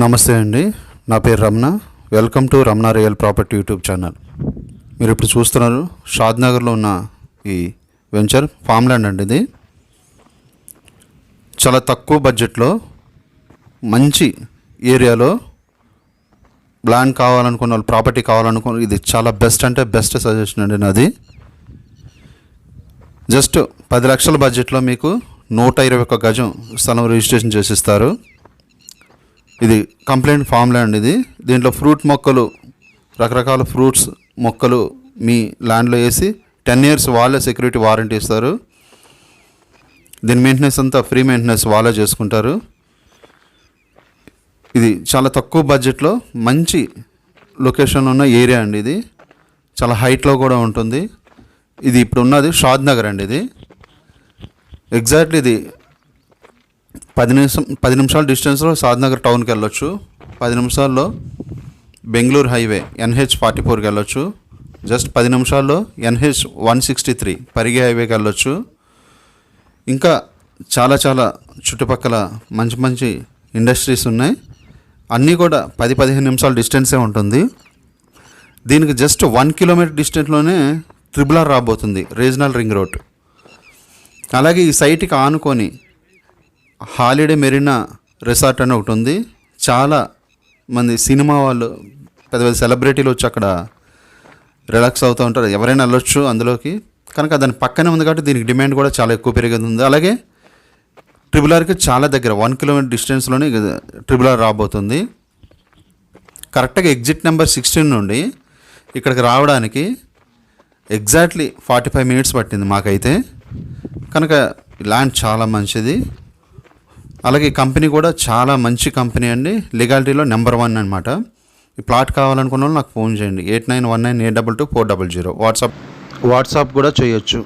నమస్తే అండి, నా పేరు Ramana. Welcome to Ramana real property YouTube channel. మీరు ఇప్పుడు చూస్తున్నారు షాద్నగర్లో ఉన్న ఈ వెంచర్ ఫామ్ ల్యాండ్ అండి. ఇది చాలా తక్కువ బడ్జెట్లో మంచి ఏరియాలో ల్యాండ్ కావాలనుకున్న వాళ్ళు, ప్రాపర్టీ కావాలనుకున్న ఇది చాలా బెస్ట్ అంటే బెస్ట్ సజెషన్ అండి నాది. జస్ట్ 10 లక్షల బడ్జెట్లో మీకు 121 గజం స్థలం రిజిస్ట్రేషన్ చేసిస్తారు. ఇది కంప్లీట్ ఫామ్ ల్యాండ్. ఇది దీంట్లో ఫ్రూట్ మొక్కలు, రకరకాల ఫ్రూట్స్ మొక్కలు మీ ల్యాండ్లో వేసి 10 years వాళ్ళే సెక్యూరిటీ వారంటీ ఇస్తారు. దీని మెయింటెనెన్స్ అంతా ఫ్రీ మెయింటెనెన్స్ వాళ్ళే చేసుకుంటారు. ఇది చాలా తక్కువ బడ్జెట్లో మంచి లొకేషన్లో ఉన్న ఏరియా అండి. ఇది చాలా హైట్లో కూడా ఉంటుంది. ఇది ఇప్పుడు ఉన్నది షాద్నగర్ అండి. ఇది ఎగ్జాక్ట్లీ ఇది 10 నిమిషాల డిస్టెన్స్లో షాద్నగర్ టౌన్కి వెళ్ళొచ్చు. 10 నిమిషాల్లో బెంగళూరు హైవే NH44కి వెళ్ళొచ్చు. జస్ట్ 10 నిమిషాల్లో NH163 పరిగి హైవేకి వెళ్ళొచ్చు. ఇంకా చాలా చాలా చుట్టుపక్కల మంచి మంచి ఇండస్ట్రీస్ ఉన్నాయి. అన్నీ కూడా 10-15 నిమిషాల డిస్టెన్సే ఉంటుంది. దీనికి జస్ట్ 1 కిలోమీటర్ డిస్టెన్స్లోనే RRR రాబోతుంది, రీజనల్ రింగ్ రోడ్. అలాగే ఈ సైట్కి ఆనుకొని హాలిడే మెరీనా రిసార్ట్ అని ఒకటి ఉంది. చాలా మంది సినిమా వాళ్ళు, పెద్ద పెద్ద సెలబ్రిటీలు వచ్చి అక్కడ రిలాక్స్ అవుతూ ఉంటారు. ఎవరైనా వెళ్ళొచ్చు అందులోకి. కనుక దాని పక్కనే ఉంది కాబట్టి దీనికి డిమాండ్ కూడా చాలా ఎక్కువ పెరిగింది. అలాగే RRRకి చాలా దగ్గర 1 కిలోమీటర్ డిస్టెన్స్లోనే RRR రాబోతుంది. కరెక్ట్గా ఎగ్జిట్ నెంబర్ 16 నుండి ఇక్కడికి రావడానికి ఎగ్జాక్ట్లీ 45 minutes పట్టింది మాకైతే. కనుక ల్యాండ్ చాలా మంచిది. అలాగే ఈ కంపెనీ కూడా చాలా మంచి కంపెనీ అండి. లీగాలిటీలో నెంబర్ 1 అనమాట. ఈ ప్లాట్ కావాలనుకున్న వాళ్ళు నాకు ఫోన్ చేయండి. 8919822400. వాట్సాప్ కూడా చేయొచ్చు.